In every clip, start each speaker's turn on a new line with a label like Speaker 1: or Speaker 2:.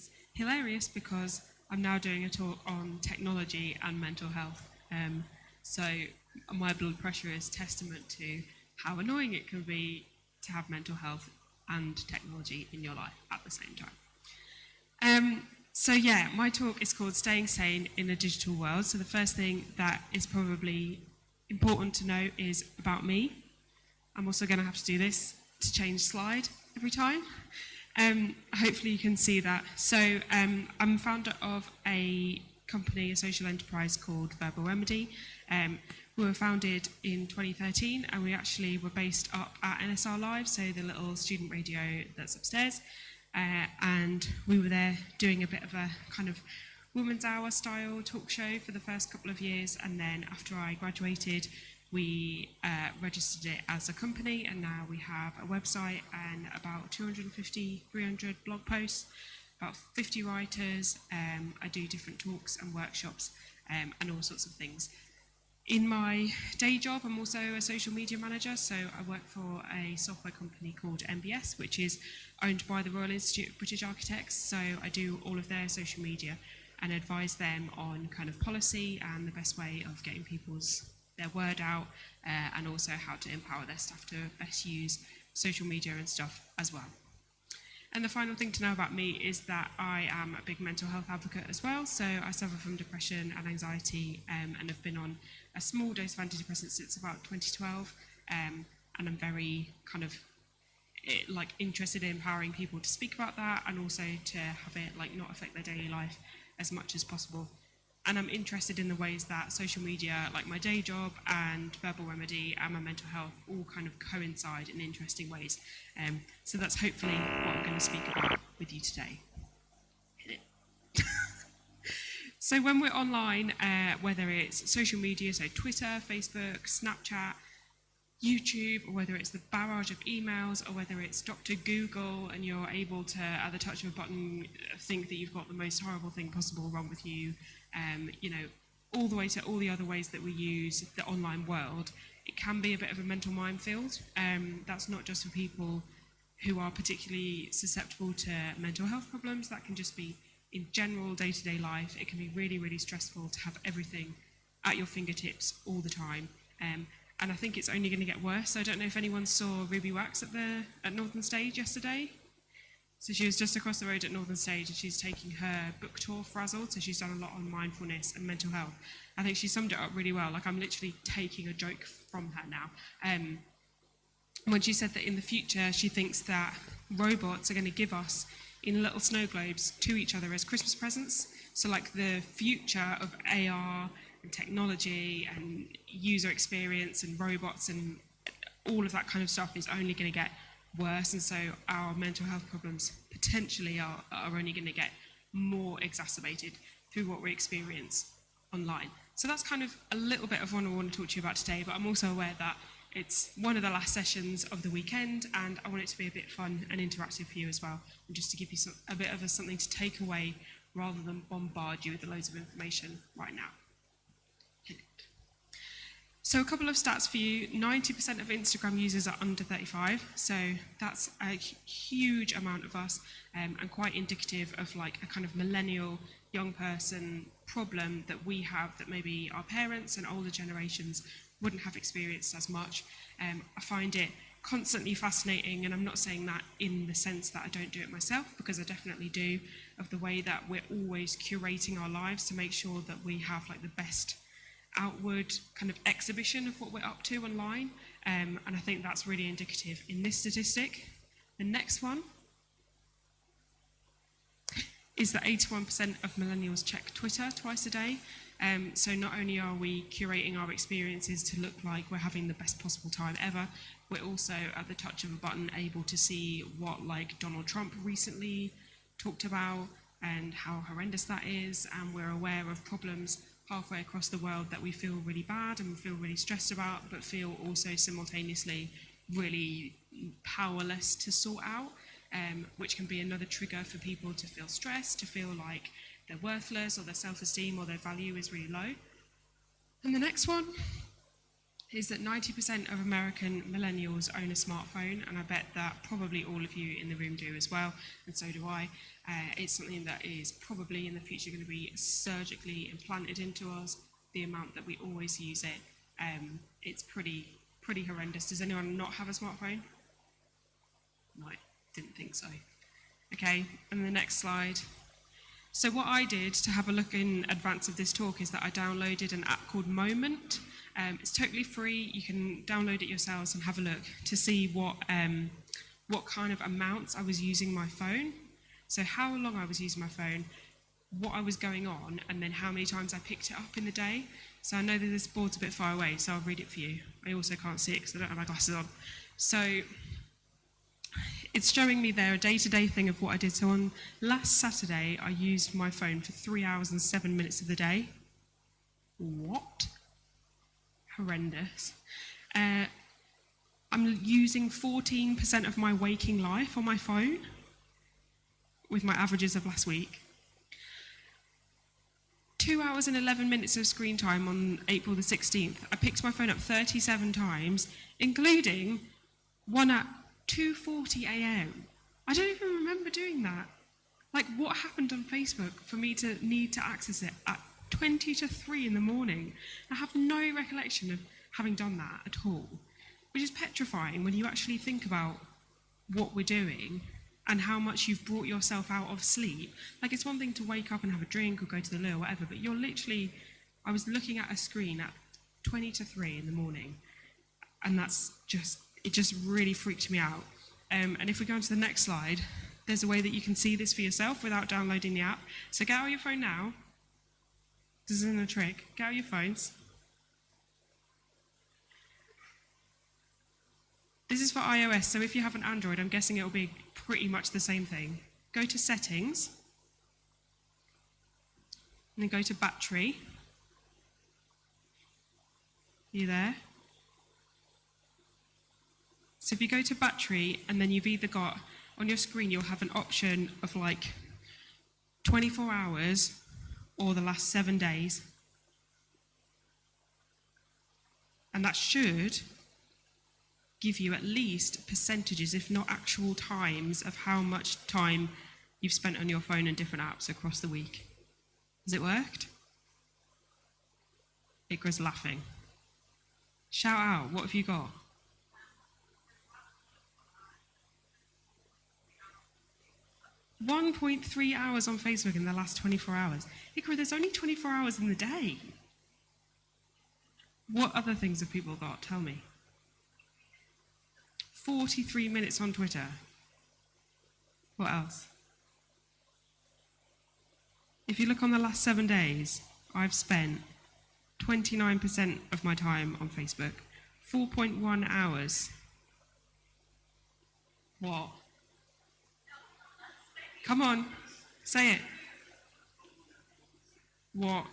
Speaker 1: is hilarious because I'm now doing a talk on technology and mental health. So my blood pressure is testament to how annoying it can be to have mental health and technology in your life at the same time. So yeah, my talk is called Staying Sane in a Digital World. So the first thing that is probably important to know is about me. I'm also going to have to do this to change slide every time. Hopefully you can see that. So I'm founder of a company, a social enterprise called Verbal Remedy. We were founded in 2013 and we actually were based up at NSR Live, so the little student radio that's upstairs. And we were there doing a bit of a kind of woman's hour style talk show for the first couple of years, and then after I graduated we registered it as a company, and now we have a website and about 250, 300 blog posts, about 50 writers. I do different talks and workshops and all sorts of things. In my day job, I'm also a social media manager, so I work for a software company called MBS, which is owned by the Royal Institute of British Architects, so I do all of their social media and advise them on kind of policy and the best way of getting their word out, and also how to empower their staff to best use social media and stuff as well. And the final thing to know about me is that I am a big mental health advocate as well. So I suffer from depression and anxiety, and have been on a small dose of antidepressants since about 2012. And I'm very kind of interested in empowering people to speak about that, and also to have it not affect their daily life as much as possible. And I'm interested in the ways that social media, like my day job and Verbal Remedy and my mental health, all kind of coincide in interesting ways. So that's hopefully what I'm going to speak about with you today. So when we're online, whether it's social media, so Twitter, Facebook, Snapchat, YouTube, or whether it's the barrage of emails, or whether it's Dr. Google and you're able to, at the touch of a button, think that you've got the most horrible thing possible wrong with you, all the way to all the other ways that we use the online world, it can be a bit of a mental minefield. That's not just for people who are particularly susceptible to mental health problems. That can just be in general day-to-day life. It can be really, really stressful to have everything at your fingertips all the time. And I think it's only going to get worse. So I don't know if anyone saw Ruby Wax at Northern Stage yesterday. So she was just across the road at Northern Stage, and she's taking her book tour Frazzled. So she's done a lot on mindfulness and mental health. I think she summed it up really well. I'm literally taking a joke from her now. When she said that in the future she thinks that robots are going to give us in little snow globes to each other as Christmas presents. So the future of AR and technology and user experience and robots and all of that kind of stuff is only going to get worse, and so our mental health problems potentially are only going to get more exacerbated through what we experience online. So that's kind of a little bit of what I want to talk to you about today, but I'm also aware that it's one of the last sessions of the weekend, and I want it to be a bit fun and interactive for you as well, and just to give you a bit of something to take away rather than bombard you with loads of information right now. So a couple of stats for you. 90% of Instagram users are under 35, so that's a huge amount of us, and quite indicative of a kind of millennial young person problem that we have that maybe our parents and older generations wouldn't have experienced as much. I find it constantly fascinating, and I'm not saying that in the sense that I don't do it myself, because I definitely do, of the way that we're always curating our lives to make sure that we have the best outward kind of exhibition of what we're up to online, and I think that's really indicative in this statistic. The next one is that 81% of millennials check Twitter twice a day. So not only are we curating our experiences to look like we're having the best possible time ever, we're also at the touch of a button able to see what Donald Trump recently talked about and how horrendous that is, and we're aware of problems halfway across the world that we feel really bad and we feel really stressed about, but feel also simultaneously really powerless to sort out, which can be another trigger for people to feel stressed, to feel like they're worthless, or their self-esteem or their value is really low. And the next one is that 90% of American millennials own a smartphone, and I bet that probably all of you in the room do as well, and so do I. It's something that is probably in the future going to be surgically implanted into us, the amount that we always use it. It's pretty horrendous. Does anyone not have a smartphone? No, didn't think so. Okay, and the next slide. So what I did to have a look in advance of this talk is that I downloaded an app called Moment. It's totally free. You can download it yourselves and have a look to see what kind of amounts I was using my phone. So how long I was using my phone, what I was going on, and then how many times I picked it up in the day. So I know that this board's a bit far away, so I'll read it for you. I also can't see it because I don't have my glasses on. So it's showing me there a day-to-day thing of what I did. So on last Saturday, I used my phone for 3 hours and 7 minutes of the day. What? Horrendous. I'm using 14% of my waking life on my phone, with my averages of last week. 2 hours and 11 minutes of screen time on April the 16th. I picked my phone up 37 times, including one at 2:40 a.m. I don't even remember doing that. Like, what happened on Facebook for me to need to access it at 20 to 3 in the morning? I have no recollection of having done that at all, which is petrifying when you actually think about what we're doing and how much you've brought yourself out of sleep. Like, it's one thing to wake up and have a drink or go to the loo or whatever, but you're literally, I was looking at a screen at 20 to 3 in the morning, and it just really freaked me out. And if we go on to the next slide, there's a way that you can see this for yourself without downloading the app. So get out your phone now. This isn't a trick. Get out your phones. This is for iOS, so if you have an Android, I'm guessing it'll be pretty much the same thing. Go to Settings, and then go to Battery. Are you there? So if you go to Battery, and then you've either got, on your screen, you'll have an option of like 24 hours or the last 7 days. And that should give you at least percentages, if not actual times, of how much time you've spent on your phone and different apps across the week. Has it worked? Ikra's laughing. Shout out, what have you got? .3 hours on Facebook in the last 24 hours. Ikra, there's only 24 hours in the day. What other things have people got? Tell me. 43 minutes on Twitter. What else? If you look on the last 7 days, I've spent 29% of my time on Facebook. 4.1 hours. What? Come on, say it. What?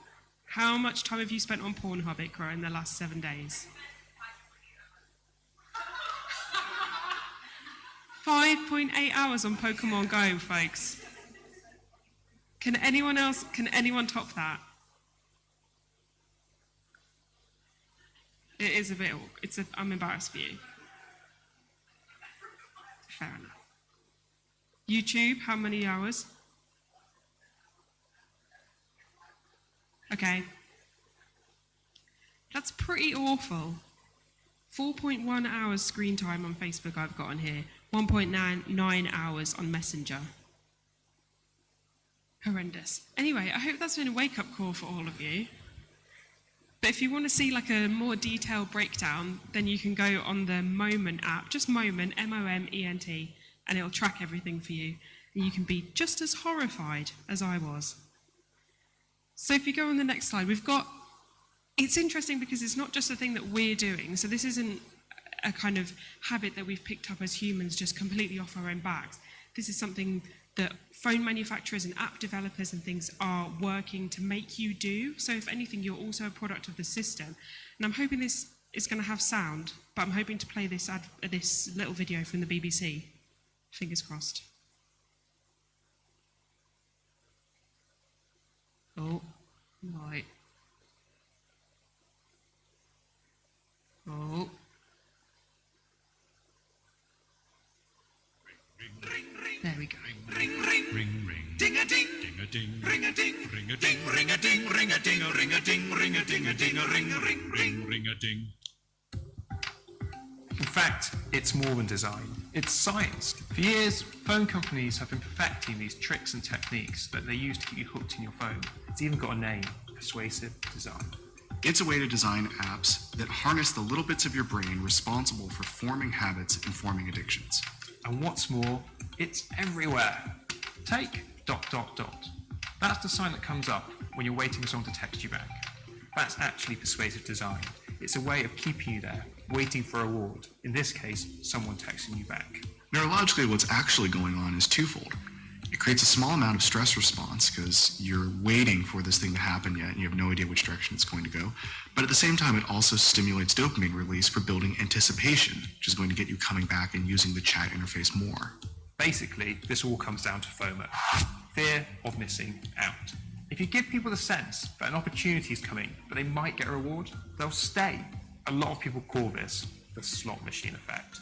Speaker 1: How much time have you spent on Pornhub, Ikra, in the last 7 days? 5.8 hours on Pokemon Go, folks. Can anyone top that? It is a bit, I'm embarrassed for you. Fair enough. YouTube, how many hours? Okay. That's pretty awful. 4.1 hours screen time on Facebook I've got on here. 1.9 hours on Messenger. Horrendous. Anyway, I hope that's been a wake-up call for all of you. But if you want to see like a more detailed breakdown, then you can go on the Moment app, just Moment, M-O-M-E-N-T, and it'll track everything for you. And you can be just as horrified as I was. So if you go on the next slide, it's interesting because it's not just a thing that we're doing. So this isn't a kind of habit that we've picked up as humans just completely off our own backs. This is something that phone manufacturers and app developers and things are working to make you do. So if anything, you're also a product of the system. And I'm hoping this is going to have sound, but I'm hoping to play this little video from the BBC. Fingers crossed. Oh, right. Oh.
Speaker 2: Ring-a-ding, ring-a-ding, ring-a-ding, ring-a-ding, ring-a-ding, ring-a-ding, ring-a-ding, ring-a-ding, ring-a-ding.
Speaker 3: In fact, it's more than design, it's science. For years, phone companies have been perfecting these tricks and techniques that they use to keep you hooked in your phone. It's even got a name, persuasive design.
Speaker 4: It's a way to design apps that harness the little bits of your brain responsible for forming habits and forming addictions.
Speaker 3: And what's more, it's everywhere. Take ... That's the sign that comes up when you're waiting for someone to text you back. That's actually persuasive design. It's a way of keeping you there, waiting for a reward. In this case, someone texting you back.
Speaker 4: Neurologically, what's actually going on is twofold. It creates a small amount of stress response because you're waiting for this thing to happen yet and you have no idea which direction it's going to go. But at the same time, it also stimulates dopamine release for building anticipation, which is going to get you coming back and using the chat interface more.
Speaker 3: Basically, this all comes down to FOMO, fear of missing out. If you give people the sense that an opportunity is coming, but they might get a reward, they'll stay. A lot of people call this the slot machine effect.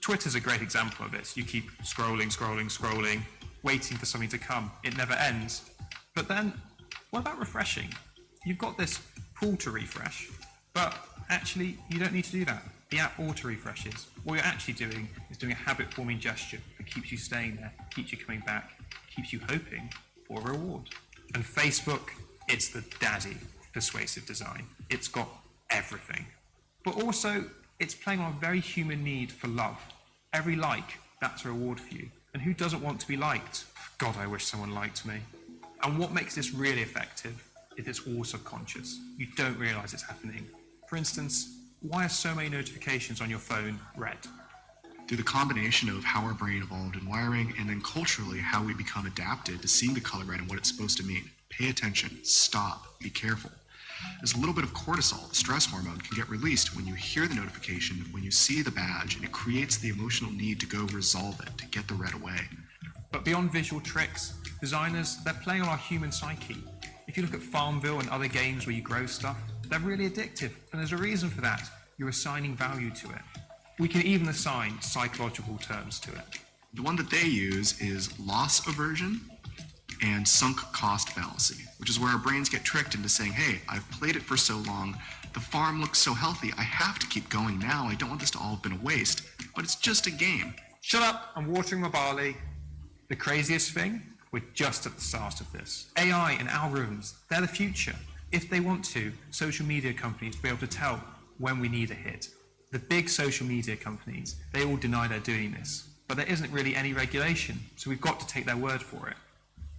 Speaker 3: Twitter's a great example of this. You keep scrolling, waiting for something to come. It never ends. But then, what about refreshing? You've got this pull to refresh, but actually you don't need to do that. The app auto-refreshes. What you're actually doing is doing a habit-forming gesture that keeps you staying there, keeps you coming back, keeps you hoping for a reward. And Facebook, it's the daddy of persuasive design. It's got everything. But also, it's playing on a very human need for love. Every like, that's a reward for you. And who doesn't want to be liked? God, I wish someone liked me. And what makes this really effective is it's all subconscious. You don't realize it's happening. For instance, why are so many notifications on your phone red?
Speaker 4: Through the combination of how our brain evolved in wiring and then culturally how we become adapted to seeing the color red and what it's supposed to mean. Pay attention, stop, be careful. There's a little bit of cortisol, the stress hormone, can get released when you hear the notification, when you see the badge, and it creates the emotional need to go resolve it, to get the red away.
Speaker 3: But beyond visual tricks, designers, they're playing on our human psyche. If you look at Farmville and other games where you grow stuff, they're really addictive, and there's a reason for that. You're assigning value to it. We can even assign psychological terms to it.
Speaker 4: The one that they use is loss aversion and sunk cost fallacy, which is where our brains get tricked into saying, hey, I've played it for so long, the farm looks so healthy, I have to keep going now, I don't want this to all have been a waste, but it's just a game.
Speaker 3: Shut up, I'm watering my barley. The craziest thing, we're just at the start of this. AI and algorithms, they're the future. If they want to, social media companies will be able to tell when we need a hit. The big social media companies, they all deny they're doing this, but there isn't really any regulation, so we've got to take their word for it.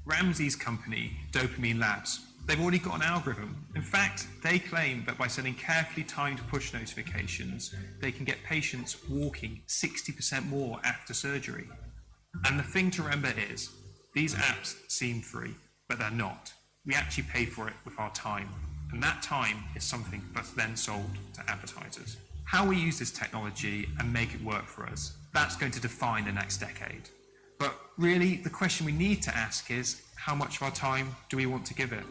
Speaker 3: Ramsey's company, Dopamine Labs, they've already got an algorithm. In fact, they claim that by sending carefully timed push notifications, they can get patients walking 60% more after surgery. And the thing to remember is, these apps seem free, but they're not. We actually pay for it with our time, and that time is something that's then sold to advertisers. How we use this technology and make it work for us, that's going to define the next decade. But really, the question we need to ask is, how much of our time do we want to give it?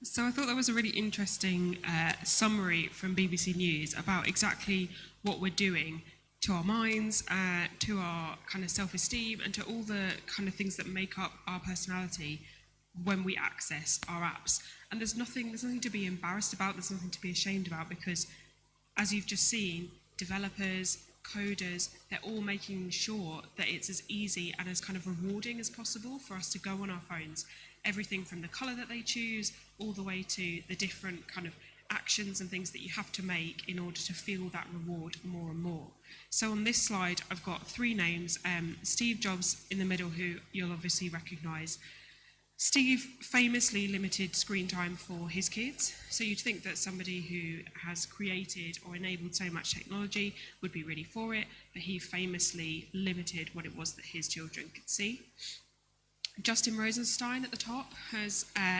Speaker 1: So I thought that was a really interesting summary from BBC News about exactly what we're doing to our minds, to our kind of self-esteem, and to all the kind of things that make up our personality when we access our apps. And there's nothing to be embarrassed about, there's nothing to be ashamed about, because as you've just seen, developers, coders, they're all making sure that it's as easy and as kind of rewarding as possible for us to go on our phones. Everything from the colour that they choose, all the way to the different kind of actions and things that you have to make in order to feel that reward more and more. So on this slide, I've got three names. Steve Jobs in the middle, who you'll obviously recognise. Steve famously limited screen time for his kids, so you'd think that somebody who has created or enabled so much technology would be really for it, but he famously limited what it was that his children could see. Justin Rosenstein at the top,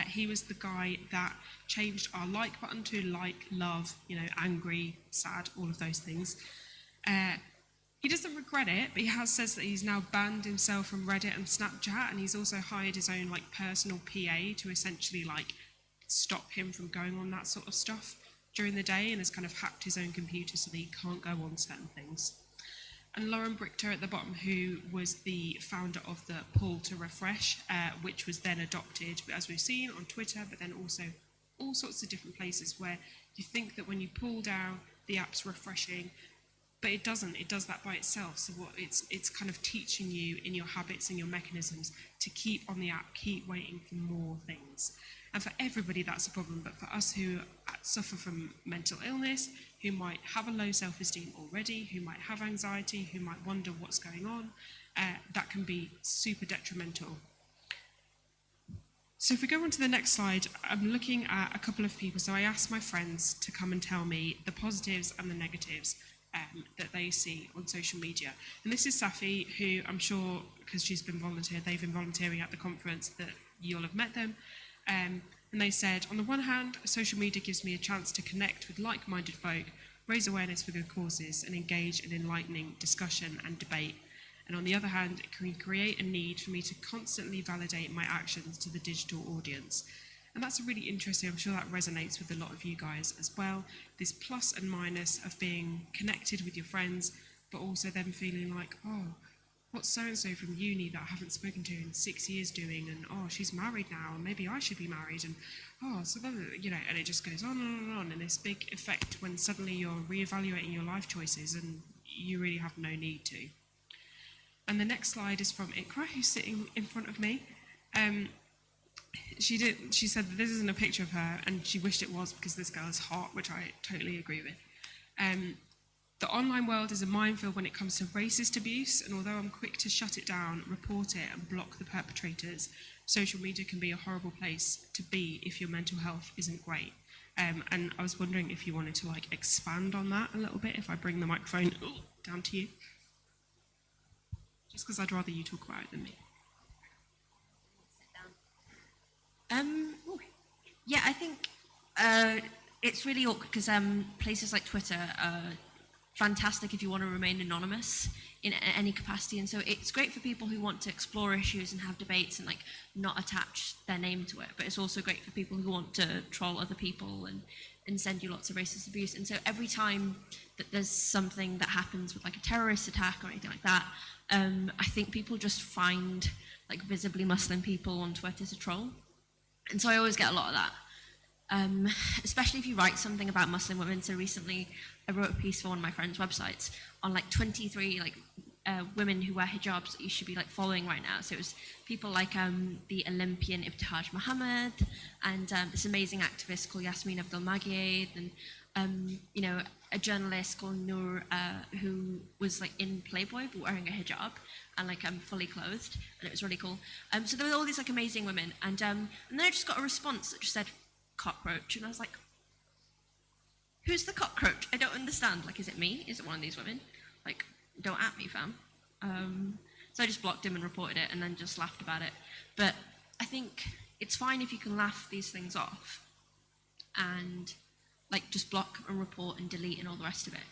Speaker 1: he was the guy that changed our like button to like, love, angry, sad, all of those things. He doesn't regret it, but he says that he's now banned himself from Reddit and Snapchat, and he's also hired his own personal PA to essentially stop him from going on that sort of stuff during the day, and has kind of hacked his own computer so that he can't go on certain things. And Lauren Brichter at the bottom, who was the founder of the Pull to Refresh, which was then adopted, as we've seen, on Twitter, but then also all sorts of different places where you think that when you pull down, the app's refreshing, but it doesn't. It does that by itself. So what it's kind of teaching you in your habits and your mechanisms to keep on the app, keep waiting for more things. And for everybody, that's a problem. But for us who suffer from mental illness, who might have a low self-esteem already, who might have anxiety, who might wonder what's going on, that can be super detrimental. So if we go on to the next slide, I'm looking at a couple of people. So I asked my friends to come and tell me the positives and the negatives that they see on social media. And this is Safi, who I'm sure, because she's been they've been volunteering at the conference, that you'll have met them. And they said, on the one hand, social media gives me a chance to connect with like-minded folk, raise awareness for good causes, and engage in enlightening discussion and debate. And on the other hand, it can create a need for me to constantly validate my actions to the digital audience. And that's really interesting. I'm sure that resonates with a lot of you guys as well. This plus and minus of being connected with your friends, but also them feeling like, oh, what's so-and-so from uni that I haven't spoken to in 6 years doing? And oh, she's married now, and maybe I should be married. And oh, so then, you know, and it just goes on and on. And this big effect when suddenly you're reevaluating your life choices and you really have no need to. And the next slide is from Ikra, who's sitting in front of me. She said that this isn't a picture of her, and she wished it was because this girl is hot, which I totally agree with. The online world is a minefield when it comes to racist abuse, and although I'm quick to shut it down, report it, and block the perpetrators, social media can be a horrible place to be if your mental health isn't great. And I was wondering if you wanted to expand on that a little bit, if I bring the microphone down to you. Just because I'd rather you talk about it than me.
Speaker 5: Yeah, I think it's really awkward because places like Twitter are fantastic if you want to remain anonymous in any capacity, and so it's great for people who want to explore issues and have debates and not attach their name to it, but it's also great for people who want to troll other people and send you lots of racist abuse. And so every time that there's something that happens with a terrorist attack or anything like that, I think people just find visibly Muslim people on Twitter to troll. And so I always get a lot of that, especially if you write something about Muslim women. So recently I wrote a piece for one of my friends' websites on 23 women who wear hijabs that you should be following right now. So it was people like the Olympian Ibtihaj Muhammad and this amazing activist called Yasmin Abdel-Magied, and a journalist called Noor who was in Playboy but wearing a hijab and fully clothed, and it was really cool. So there were all these amazing women, and then I just got a response that just said cockroach, and I was like, who's the cockroach? I don't understand. Is it me? Is it one of these women? Don't at me, fam. So I just blocked him and reported it, and then just laughed about it. But I think it's fine if you can laugh these things off and just block and report and delete and all the rest of it.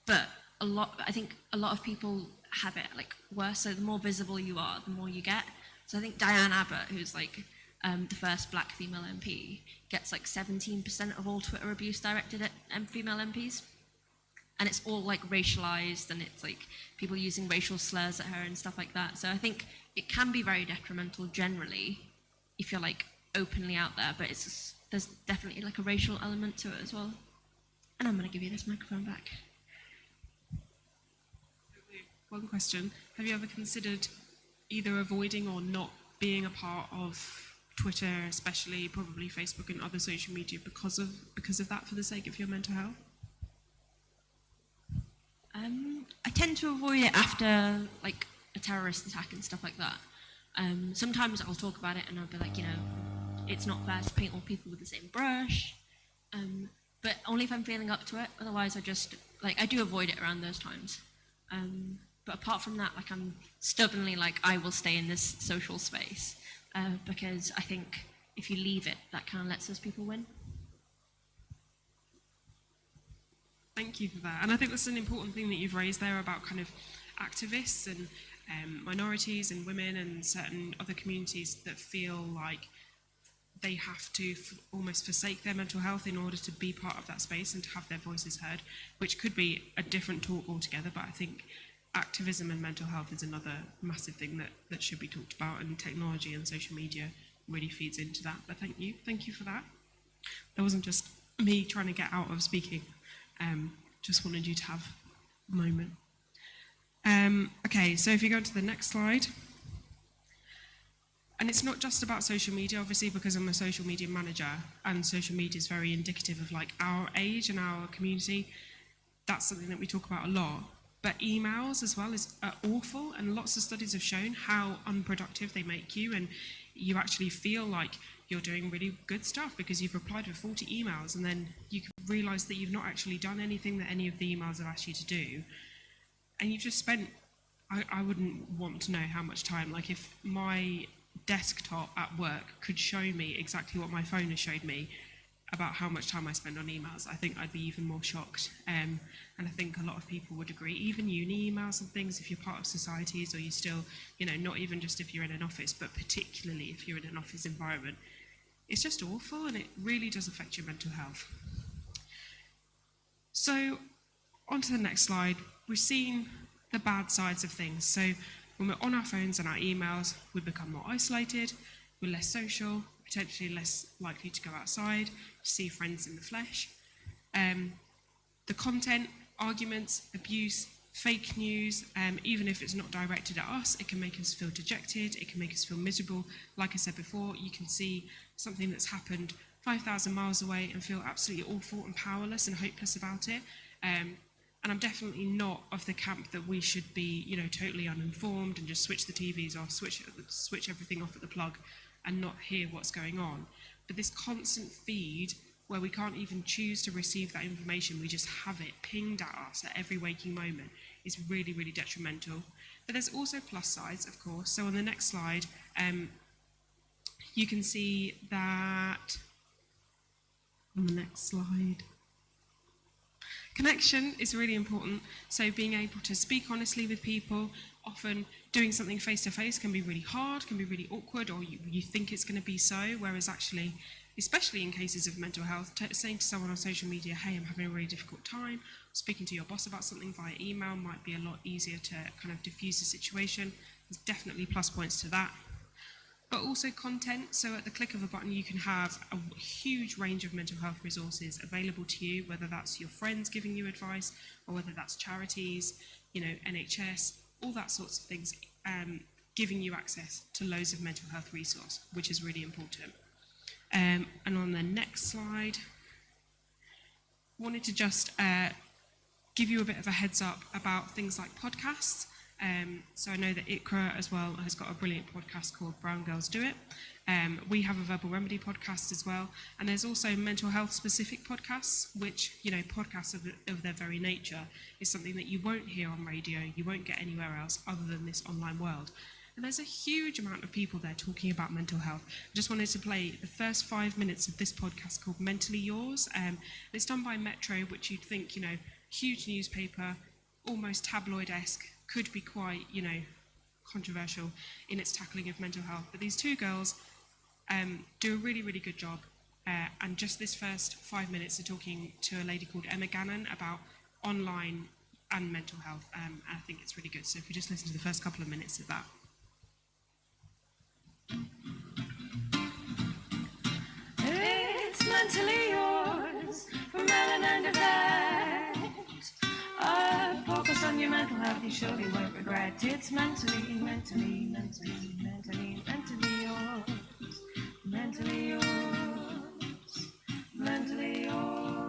Speaker 5: But I think a lot of people have it worse. So the more visible you are, the more you get. So I think Diane Abbott, who's the first black female MP, gets 17% of all Twitter abuse directed at female MPs. And it's all racialized, and it's people using racial slurs at her and stuff like that. So I think it can be very detrimental generally if you're openly out there, but there's definitely a racial element to it as well. And I'm going to give you this microphone back.
Speaker 1: One question. Have you ever considered either avoiding or not being a part of Twitter, especially probably Facebook and other social media because of that, for the sake of your mental health?
Speaker 5: I tend to avoid it after a terrorist attack and stuff like that. Sometimes I'll talk about it and I'll be it's not fair to paint all people with the same brush. But only if I'm feeling up to it. Otherwise I just I do avoid it around those times. But apart from that, I'm stubbornly I will stay in this social space because I think if you leave it, that kind of lets those people win.
Speaker 1: Thank you for that. And I think that's an important thing that you've raised there about kind of activists and minorities and women and certain other communities that feel like they have to almost forsake their mental health in order to be part of that space and to have their voices heard, which could be a different talk altogether. But I think activism and mental health is another massive thing that should be talked about, and technology and social media really feeds into that. But thank you for that. That wasn't just me trying to get out of speaking. Just wanted you to have a moment. Okay, so if you go to the next slide. And it's not just about social media, obviously, because I'm a social media manager, and social media is very indicative of like our age and our community. That's something that we talk about a lot. But emails as well are awful, and lots of studies have shown how unproductive they make you, and you actually feel like you're doing really good stuff because you've replied with 40 emails, and then you realise that you've not actually done anything that any of the emails have asked you to do. And you've just spent, I wouldn't want to know how much time, like if my desktop at work could show me exactly what my phone has showed me about how much time I spend on emails, I think I'd be even more shocked. And I think a lot of people would agree, even uni emails and things, if you're part of societies or you're still, not even just if you're in an office, but particularly if you're in an office environment, it's just awful, and it really does affect your mental health. So on to the next slide. We've seen the bad sides of things. So when we're on our phones and our emails, we become more isolated, we're less social, potentially less likely to go outside, to see friends in the flesh. The content, arguments, abuse, fake news, even if it's not directed at us, it can make us feel dejected, it can make us feel miserable. Like I said before, you can see something that's happened 5,000 miles away and feel absolutely awful and powerless and hopeless about it. And I'm definitely not of the camp that we should be, totally uninformed and just switch the TVs off, switch everything off at the plug and not hear what's going on. But this constant feed where we can't even choose to receive that information, we just have it pinged at us at every waking moment, is really, really detrimental. But there's also plus sides, of course. So on the next slide, you can see that, on the next slide, connection is really important. So being able to speak honestly with people, often doing something face-to-face can be really hard, can be really awkward, or you think it's going to be so, whereas actually, especially in cases of mental health, saying to someone on social media, hey, I'm having a really difficult time, speaking to your boss about something via email might be a lot easier to kind of diffuse the situation. There's definitely plus points to that. But also content, so at the click of a button you can have a huge range of mental health resources available to you, whether that's your friends giving you advice, or whether that's charities, NHS, all that sorts of things, giving you access to loads of mental health resource, which is really important. And on the next slide, wanted to just give you a bit of a heads up about things like podcasts. So I know that ICRA as well has got a brilliant podcast called Brown Girls Do It. We have a Verbal Remedy podcast as well. And there's also mental health specific podcasts, which, podcasts of their very nature is something that you won't hear on radio, you won't get anywhere else other than this online world. And there's a huge amount of people there talking about mental health. I just wanted to play the first 5 minutes of this podcast called Mentally Yours. It's done by Metro, which you'd think, huge newspaper, almost tabloid-esque, could be quite, controversial in its tackling of mental health. But these two girls do a really, really good job. And just this first 5 minutes are talking to a lady called Emma Gannon about online and mental health. And I think it's really good. So if we just listen to the first couple of minutes of that.
Speaker 6: It's mentally yours, from Ellen and Yvette. Focus on your mental health, you surely won't regret. It's mentally yours. Mentally yours.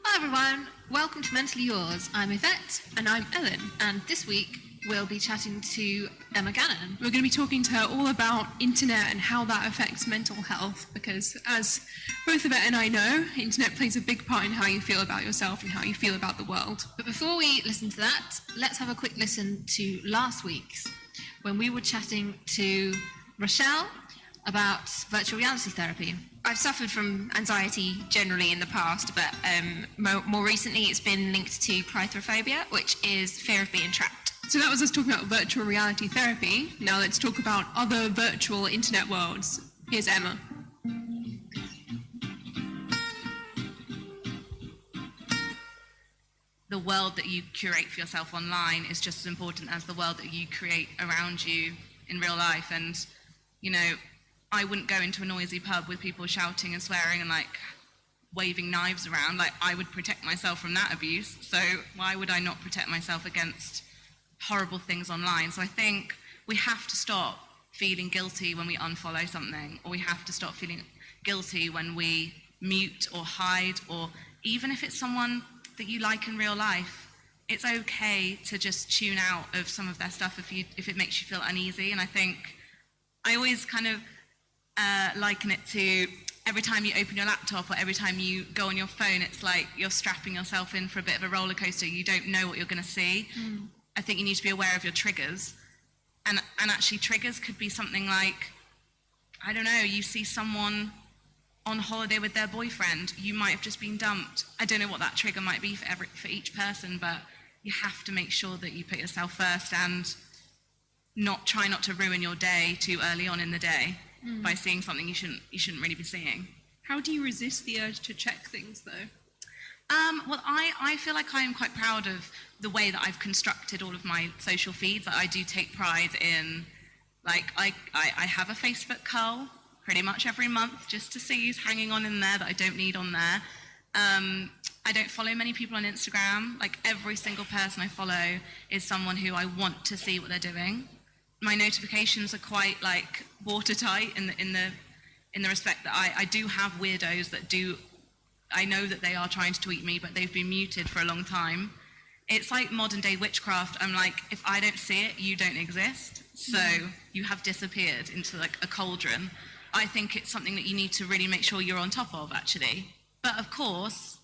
Speaker 7: Hi everyone, welcome to Mentally Yours. I'm Yvette.
Speaker 8: And I'm Ellen.
Speaker 7: And this week we'll be chatting to Emma Gannon.
Speaker 8: We're going to be talking to her all about internet and how that affects mental health, because as both Yvette and I know, internet plays a big part in how you feel about yourself and how you feel about the world.
Speaker 7: But before we listen to that, let's have a quick listen to last week's, when we were chatting to Rochelle about virtual reality therapy.
Speaker 9: I've suffered from anxiety generally in the past, but more recently it's been linked to cryptophobia, which is fear of being trapped.
Speaker 8: So that was us talking about virtual reality therapy. Now let's talk about other virtual internet worlds. Here's Emma.
Speaker 10: the world that you curate for yourself online is just as important as the world that you create around you in real life. And, you know, I wouldn't go into a noisy pub with people shouting and swearing and like waving knives around. Like, I would protect myself from that abuse. So why would I not protect myself against horrible things online? So I think we have to stop feeling guilty when we unfollow something, or we have to stop feeling guilty when we mute or hide, or even if it's someone that you like in real life, it's okay to just tune out of some of their stuff if it makes you feel uneasy. And I think I always kind of liken it to every time you open your laptop or every time you go on your phone, it's like you're strapping yourself in for a bit of a roller coaster. You don't know what you're going to see. I think you need to be aware of your triggers. And actually triggers could be something like, I don't know, you see someone on holiday with their boyfriend, you might have just been dumped. I don't know what that trigger might be for each person, but you have to make sure that you put yourself first and try not to ruin your day too early on in the day by seeing something you shouldn't really be seeing.
Speaker 8: How do you resist the urge to check things, though?
Speaker 10: Well, I feel like I am quite proud of the way that I've constructed all of my social feeds. I do take pride in, like, I have a Facebook cull pretty much every month just to see who's hanging on in there that I don't need on there. I don't follow many people on Instagram. Like, every single person I follow is someone who I want to see what they're doing. My notifications are quite like watertight in the respect that I do have weirdos that do. I know that they are trying to tweet me, but they've been muted for a long time. It's like modern day witchcraft. I'm like, if I don't see it, you don't exist. So you have disappeared into like a cauldron. I think it's something that you need to really make sure you're on top of, actually. But of course,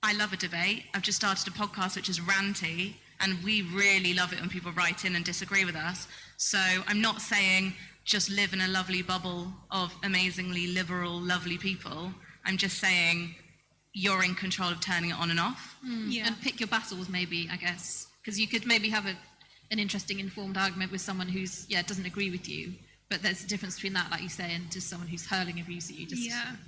Speaker 10: I love a debate. I've just started a podcast which is ranty, and we really love it when people write in and disagree with us. So I'm not saying just live in a lovely bubble of amazingly liberal, lovely people. I'm just saying you're in control of turning it on and off.
Speaker 7: And pick your battles, maybe, I guess. Because you could maybe have an interesting, informed argument with someone who's, doesn't agree with you. But there's a difference between that, like you say, and just someone who's hurling abuse at you.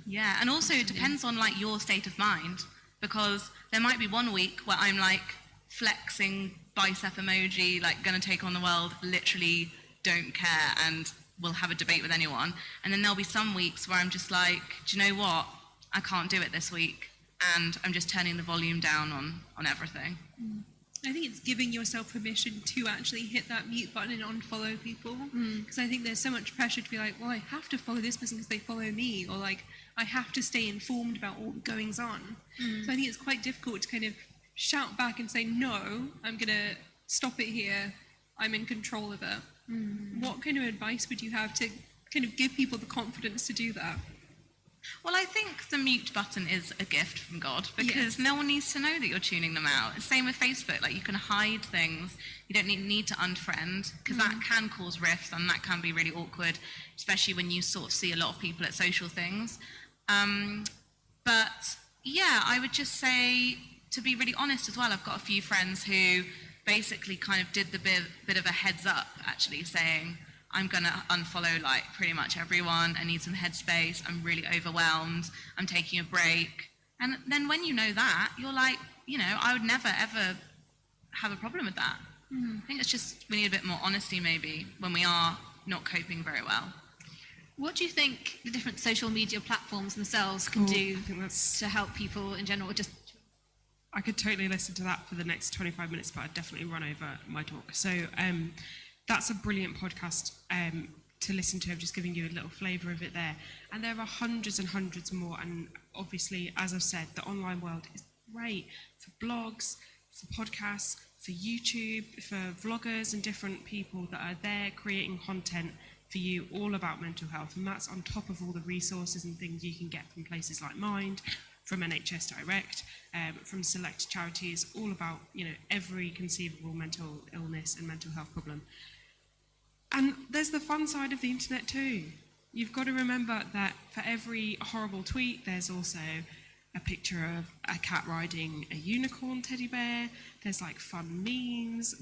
Speaker 10: Yeah, and also it depends on like your state of mind, because there might be one week where I'm like flexing bicep emoji, like gonna take on the world, literally don't care and will have a debate with anyone. And then there'll be some weeks where I'm just like, do you know what? I can't do it this week. And I'm just turning the volume down on everything.
Speaker 8: I think it's giving yourself permission to actually hit that mute button and unfollow people. Because I think there's so much pressure to be like, well, I have to follow this person because they follow me, or like, I have to stay informed about all the goings on. So I think it's quite difficult to kind of shout back and say, no, I'm going to stop it here. I'm in control of it. What kind of advice would you have to kind of give people the confidence to do that?
Speaker 10: Well, I think the mute button is a gift from God, because no one needs to know that you're tuning them out. Same with Facebook, like you can hide things. You don't need to unfriend, because that can cause rifts and that can be really awkward, especially when you sort of see a lot of people at social things. But yeah, I would just say, to be really honest as well, I've got a few friends who basically kind of did the bit of a heads up, actually saying, I'm going to unfollow like pretty much everyone. I need some headspace. I'm really overwhelmed. I'm taking a break. And then when you know that, you're like, you know, I would never, ever have a problem with that. I think it's just, we need a bit more honesty maybe when we are not coping very well.
Speaker 7: What do you think the different social media platforms themselves can do to help people in general?
Speaker 1: I could totally listen to that for the next 25 minutes, but I'd definitely run over my talk. So that's a brilliant podcast to listen to. I'm just giving you a little flavour of it there. And there are hundreds and hundreds more. And obviously, as I've said, the online world is great for blogs, for podcasts, for YouTube, for vloggers and different people that are there creating content for you all about mental health. And that's on top of all the resources and things you can get from places like Mind, from NHS Direct, from select charities, all about, you know, every conceivable mental illness and mental health problem. And there's the fun side of the internet too. You've got to remember that for every horrible tweet, there's also a picture of a cat riding a unicorn teddy bear. There's like fun memes.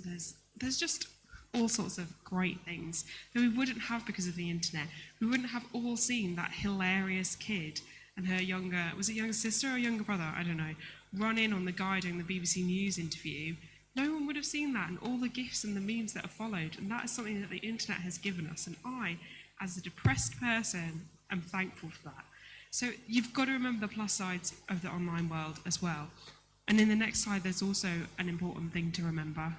Speaker 1: There's just all sorts of great things that we wouldn't have because of the internet. We wouldn't have all seen that hilarious kid and her younger sister or younger brother, I don't know, run in on the guy doing the BBC News interview, no one would have seen that, and all the gifs and the memes that have followed. And that is something that the internet has given us. And I, as a depressed person, am thankful for that. So you've got to remember the plus sides of the online world as well. And in the next slide, there's also an important thing to remember,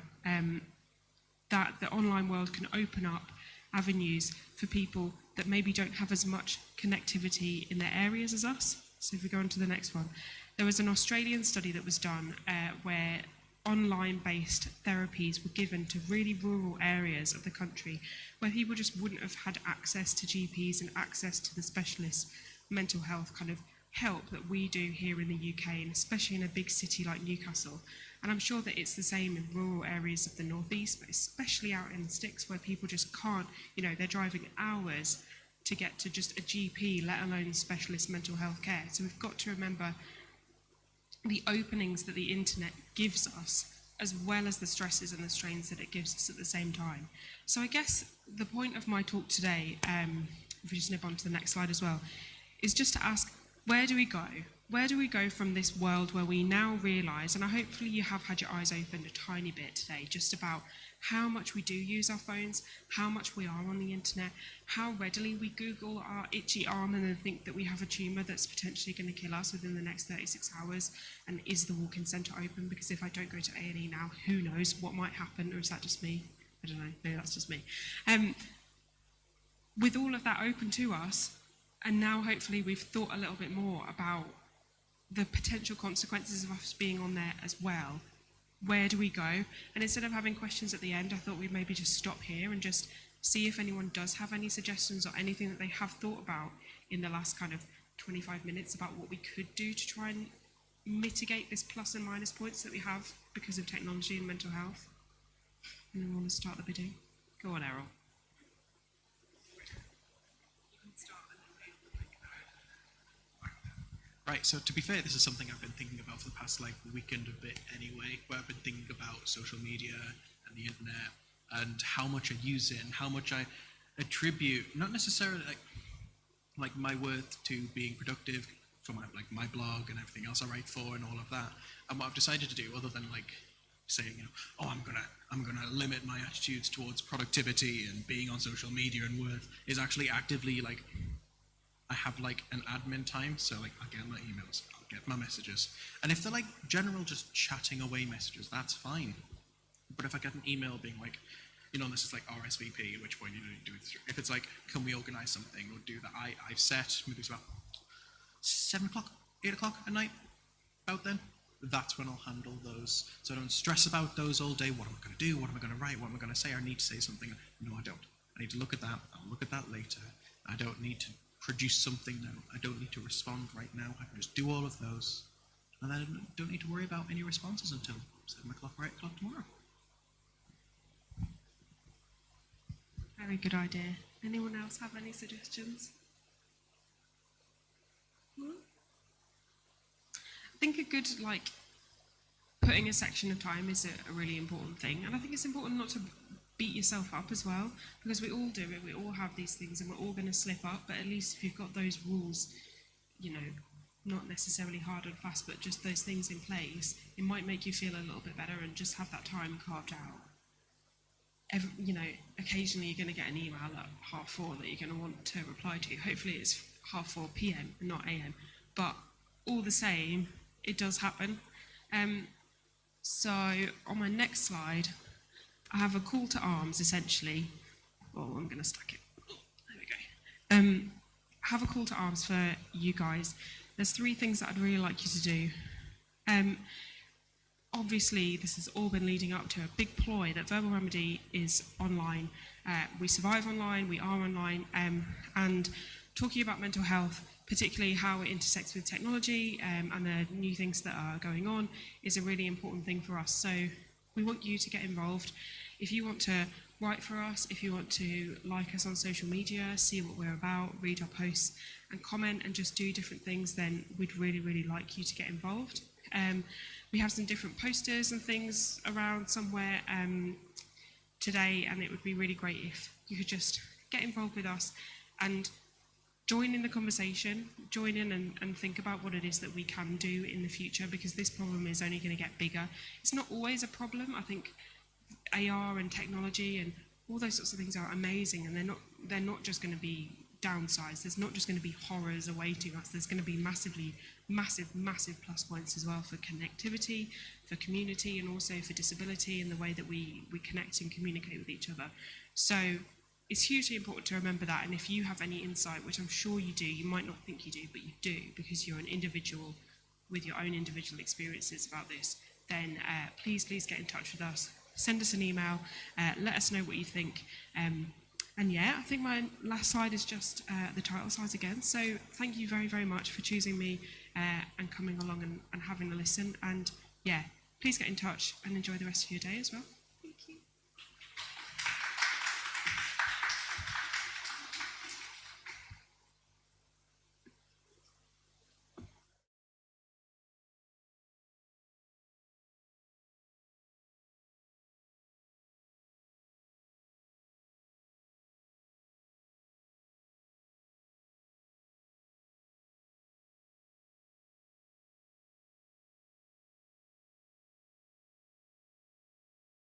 Speaker 1: that the online world can open up avenues for people that maybe don't have as much connectivity in their areas as us. So if we go on to the next one, there was an Australian study that was done where online-based therapies were given to really rural areas of the country where people just wouldn't have had access to GPs and access to the specialist mental health kind of help that we do here in the UK, and especially in a big city like Newcastle. And I'm sure that it's the same in rural areas of the northeast, but especially out in the sticks where people just can't, they're driving hours to get to just a GP, let alone specialist mental health care. So we've got to remember the openings that the internet gives us, as well as the stresses and the strains that it gives us at the same time. So I guess the point of my talk today, if we just nip on to the next slide as well, is just to ask, where do we go? Where do we go from this world where we now realise, and hopefully you have had your eyes opened a tiny bit today, just about how much we do use our phones, how much we are on the internet, how readily we Google our itchy arm and then think that we have a tumour that's potentially going to kill us within the next 36 hours, and is the walk-in centre open? Because if I don't go to A&E now, who knows what might happen, or is that just me? I don't know, maybe that's just me. With all of that open to us, and now hopefully we've thought a little bit more about the potential consequences of us being on there as well. Where do we go? And instead of having questions at the end, I thought we'd maybe just stop here and just see if anyone does have any suggestions or anything that they have thought about in the last kind of 25 minutes about what we could do to try and mitigate this plus and minus points that we have because of technology and mental health. And then want to start the bidding? Go on, Errol.
Speaker 11: Right, so to be fair, this is something I've been thinking about for the past weekend a bit anyway, where I've been thinking about social media and the internet and how much I use it and how much I attribute, not necessarily like my worth to being productive for my blog and everything else I write for and all of that. And what I've decided to do, other than saying, I'm gonna limit my attitudes towards productivity and being on social media and worth, is actually actively I have an admin time, so I'll get my emails, I'll get my messages, and if they're general just chatting away messages, that's fine. But if I get an email being this is RSVP, at which point you do it through. If it's can we organise something or do that, I've set maybe it's about 7 o'clock, 8 o'clock at night, about then. That's when I'll handle those. So I don't stress about those all day. What am I going to do? What am I going to write? What am I going to say? I need to say something. No, I don't. I need to look at that. I'll look at that later. I don't need to produce something now. I don't need to respond right now. I can just do all of those. And I don't need to worry about any responses until 7 o'clock or 8 o'clock tomorrow.
Speaker 1: Very good idea. Anyone else have any suggestions? I think a good, putting a section of time is a really important thing. And I think it's important not to beat yourself up as well, because we all do it, we all have these things and we're all going to slip up, but at least if you've got those rules, not necessarily hard and fast, but just those things in place, it might make you feel a little bit better and just have that time carved out. Occasionally you're going to get an email at 4:30 that you're going to want to reply to. Hopefully it's 4:30 PM and not AM, but all the same, it does happen. So on my next slide, I have a call to arms, essentially. Well, I'm going to stack it. There we go. I have a call to arms for you guys. There's 3 things that I'd really like you to do. Obviously, this has all been leading up to a big ploy that Verbal Remedy is online. We survive online, we are online, and talking about mental health, particularly how it intersects with technology and the new things that are going on, is a really important thing for us. So we want you to get involved. If you want to write for us, if you want to like us on social media, see what we're about, read our posts and comment and just do different things, then we'd really, really like you to get involved. We have some different posters and things around somewhere today, and it would be really great if you could just get involved with us and join in the conversation, join in and think about what it is that we can do in the future, because this problem is only going to get bigger. It's not always a problem. I think AR and technology and all those sorts of things are amazing, and they're not just going to be downsides. There's not just going to be horrors awaiting us. There's going to be massive plus points as well for connectivity, for community, and also for disability and the way that we connect and communicate with each other. So it's hugely important to remember that, and if you have any insight, which I'm sure you do, you might not think you do, but you do, because you're an individual with your own individual experiences about this, then please get in touch with us. Send us an email, let us know what you think. And yeah, I think my last slide is just the title slide again. So thank you very much for choosing me and coming along and having a listen. And yeah, please get in touch and enjoy the rest of your day as well.